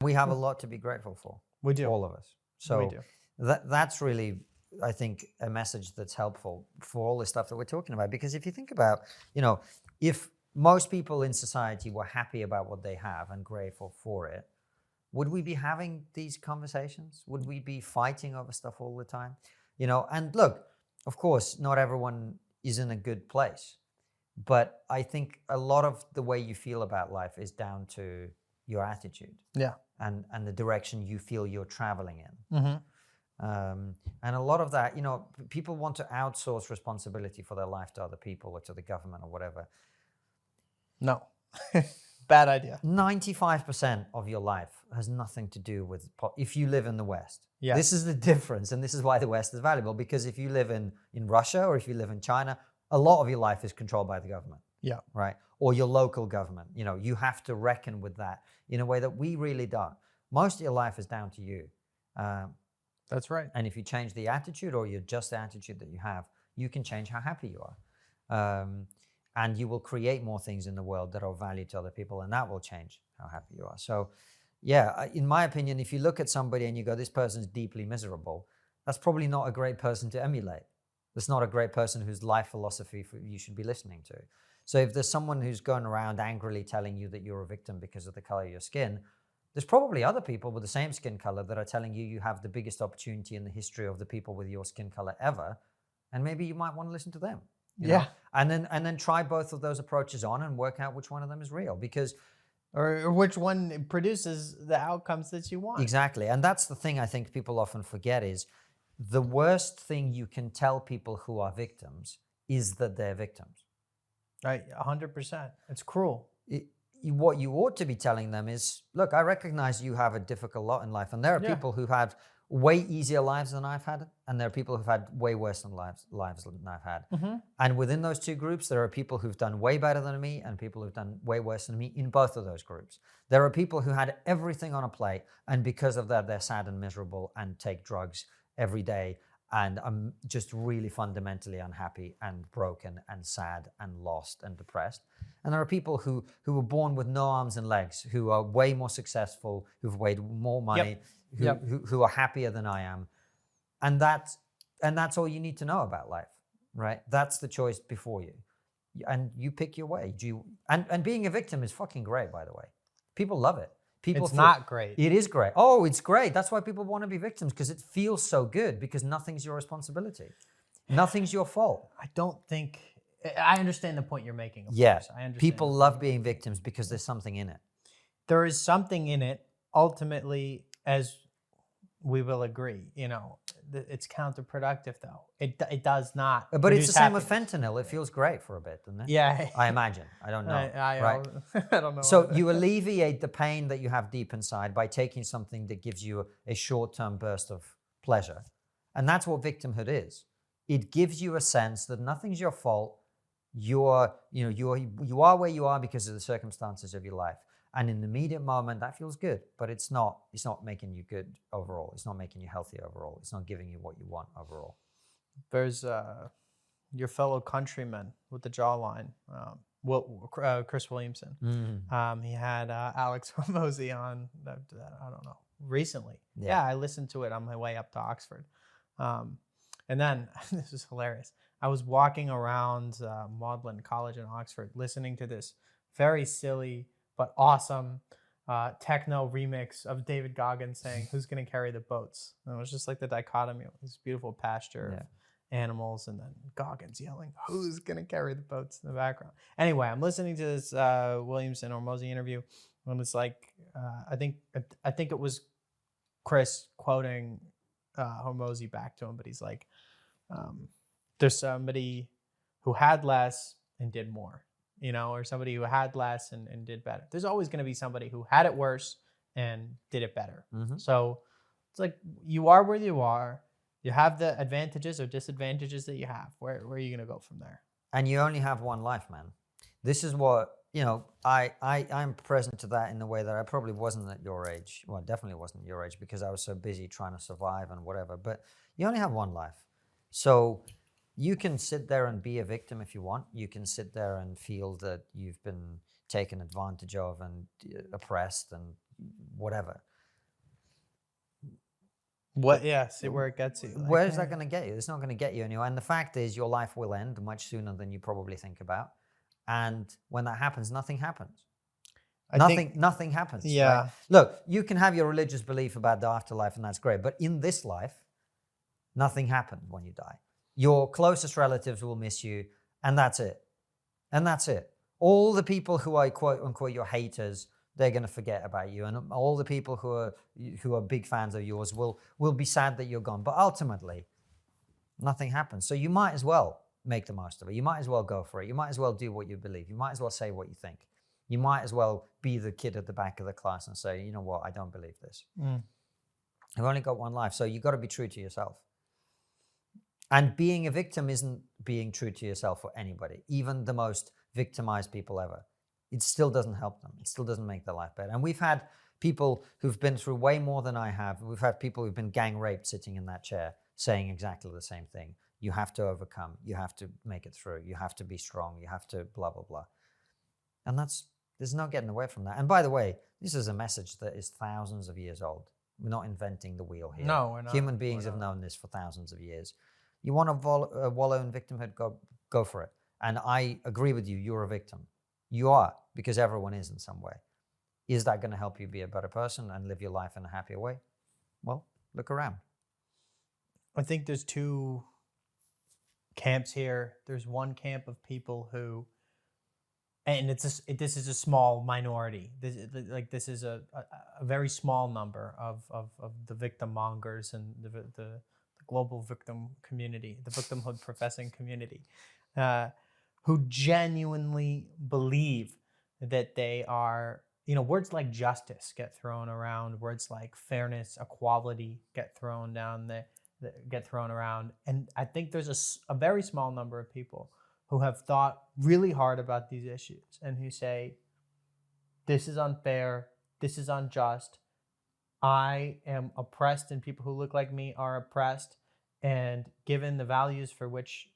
We have a lot to be grateful for. We do. All of us. So We do. that's really, I think, a message that's helpful for all this stuff that we're talking about. Because if you think about, if most people in society were happy about what they have and grateful for it, would we be having these conversations? Would we be fighting over stuff all the time? And look, of course, not everyone is in a good place. But I think a lot of the way you feel about life is down to your attitude. Yeah. And the direction you feel you're traveling in. Mm-hmm. And a lot of that, people want to outsource responsibility for their life to other people or to the government or whatever. No. Bad idea. 95% of your life has nothing to do with, if you live in the West. Yeah. This is the difference. And this is why the West is valuable. Because if you live in Russia or if you live in China, a lot of your life is controlled by the government. Yeah. Right. Or your local government. You have to reckon with that in a way that we really don't. Most of your life is down to you. That's right. And if you change the attitude or you adjust the attitude that you have, you can change how happy you are. And you will create more things in the world that are of value to other people, and that will change how happy you are. So, yeah, in my opinion, if you look at somebody and you go, this person's deeply miserable, that's probably not a great person to emulate. That's not a great person whose life philosophy you should be listening to. So if there's someone who's going around angrily telling you that you're a victim because of the color of your skin, there's probably other people with the same skin color that are telling you you have the biggest opportunity in the history of the people with your skin color ever. And maybe you might want to listen to them. You know? And then try both of those approaches on and work out which one of them is real, because or which one produces the outcomes that you want. Exactly. And that's the thing I think people often forget is the worst thing you can tell people who are victims is that they're victims. Right, 100%. It's cruel. What you ought to be telling them is, look, I recognize you have a difficult lot in life, and there are people who have way easier lives than I've had, and there are people who've had way worse lives than I've had. Mm-hmm. And within those two groups, there are people who've done way better than me and people who've done way worse than me in both of those groups. There are people who had everything on a plate, and because of that, they're sad and miserable and take drugs every day, and I'm just really fundamentally unhappy and broken and sad and lost and depressed. And there are people who were born with no arms and legs, who are way more successful, who've made more money, who are happier than I am. And that's all you need to know about life, right? That's the choice before you. And you pick your way. And being a victim is fucking great, by the way. People love it. It's not great. It is great. Oh, it's great. That's why people want to be victims, because it feels so good, because nothing's your responsibility. Nothing's your fault. I don't think... I understand the point you're making. Of yeah. course. I understand. People love being victims because there's something in it. There is something in it. Ultimately, as we will agree, it's counterproductive, though. It does not. But it's the same with fentanyl. It feels great for a bit, doesn't it? Yeah. I imagine. I don't know. Right? I don't know. So you alleviate the pain that you have deep inside by taking something that gives you a short-term burst of pleasure. And that's what victimhood is. It gives you a sense that nothing's your fault. You are where you are because of the circumstances of your life. And in the immediate moment, that feels good, but it's not making you good overall. It's not making you healthy overall. It's not giving you what you want overall. There's your fellow countryman with the jawline, Chris Williamson. Mm-hmm. He had Alex Hormozi on, I don't know, recently. Yeah, I listened to it on my way up to Oxford. And then, this is hilarious, I was walking around Magdalen College in Oxford listening to this very silly but awesome techno remix of David Goggins saying, "Who's going to carry the boats?" And it was just like the dichotomy of this beautiful pasture of animals, and then Goggins yelling, "Who's going to carry the boats?" in the background. Anyway, I'm listening to this Williamson or Mosey interview, and it's like, I think it was Chris quoting Hormozi back to him, but he's like, there's somebody who had less and did more. Or somebody who had less and did better. There's always going to be somebody who had it worse and did it better. Mm-hmm. So it's like, you are where you are. You have the advantages or disadvantages that you have. Where are you going to go from there? And you only have one life, man. This is what, I'm present to that in the way that I probably wasn't at your age. Well, definitely wasn't at your age, because I was so busy trying to survive and whatever. But you only have one life. So you can sit there and be a victim if you want. You can sit there and feel that you've been taken advantage of and oppressed and whatever. What? Yeah, see where it gets you. Where is that going to get you? It's not going to get you anywhere. And the fact is, your life will end much sooner than you probably think about. And when that happens, nothing happens. Nothing happens. Yeah. Right? Look, you can have your religious belief about the afterlife, and that's great. But in this life, nothing happened when you die. Your closest relatives will miss you, and that's it. And that's it. All the people who are quote unquote your haters, they're going to forget about you, and all the people who are big fans of yours will be sad that you're gone. But ultimately, nothing happens. So you might as well make the most of it. You might as well go for it. You might as well do what you believe. You might as well say what you think. You might as well be the kid at the back of the class and say, you know what, I don't believe this. I've only got one life, so you've got to be true to yourself. And being a victim isn't being true to yourself for anybody, even the most victimized people ever. It still doesn't help them. It still doesn't make their life better. And we've had people who've been through way more than I have. We've had people who've been gang raped sitting in that chair saying exactly the same thing. You have to overcome. You have to make it through. You have to be strong. You have to blah, blah, blah. And there's no getting away from that. And by the way, this is a message that is thousands of years old. We're not inventing the wheel here. No, we're not. Human beings have known this for thousands of years. You want to wallow in victimhood, go for it. And I agree with you, you're a victim. You are, because everyone is in some way. Is that going to help you be a better person and live your life in a happier way? Well, look around. I think there's two camps here. There's one camp of people who, and this is a small minority. This is a very small number of the victim mongers and the global victim community, the victimhood professing community, who genuinely believe that they are, words like justice get thrown around, words like fairness, equality get thrown around. And I think there's a very small number of people who have thought really hard about these issues and who say, this is unfair, this is unjust, I am oppressed and people who look like me are oppressed, and given the values for which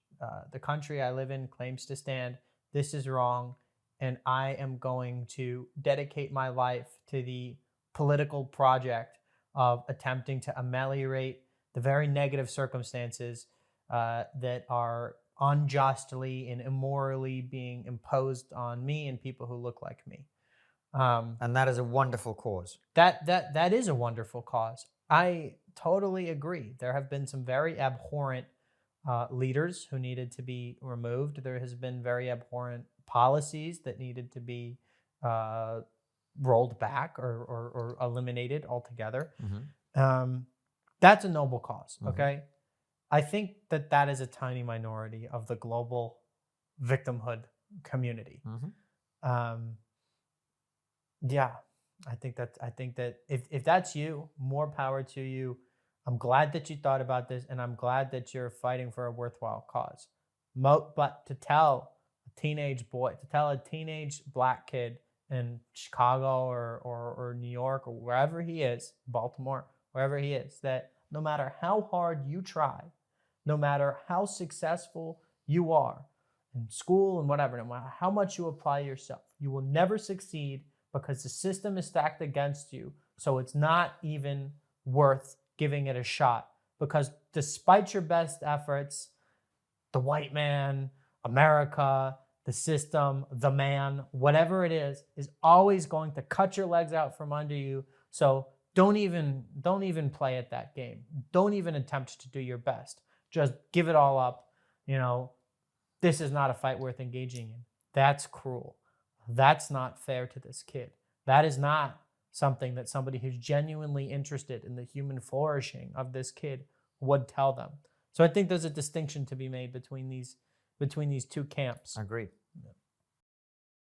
the country I live in claims to stand, this is wrong, and I am going to dedicate my life to the political project of attempting to ameliorate the very negative circumstances that are unjustly and immorally being imposed on me and people who look like me. And that is a wonderful cause. That is a wonderful cause. I totally agree. There have been some very abhorrent leaders who needed to be removed. There has been very abhorrent policies that needed to be rolled back or eliminated altogether. Mm-hmm. That's a noble cause, okay? Mm-hmm. I think that is a tiny minority of the global victimhood community. Mm-hmm. Yeah, I think that if that's you, more power to you. I'm glad that you thought about this, and I'm glad that you're fighting for a worthwhile cause. But to tell a teenage black kid in Chicago or New York or wherever he is, Baltimore, wherever he is, that no matter how hard you try, no matter how successful you are in school and whatever, no matter how much you apply yourself, you will never succeed because the system is stacked against you. So it's not even worth giving it a shot, because despite your best efforts, the white man, America, the system, the man, whatever it is always going to cut your legs out from under you. So don't even play at that game. Don't even attempt to do your best. Just give it all up. This is not a fight worth engaging in. That's cruel. That's not fair to this kid. That is not something that somebody who's genuinely interested in the human flourishing of this kid would tell them. So I think there's a distinction to be made between these two camps. I agree.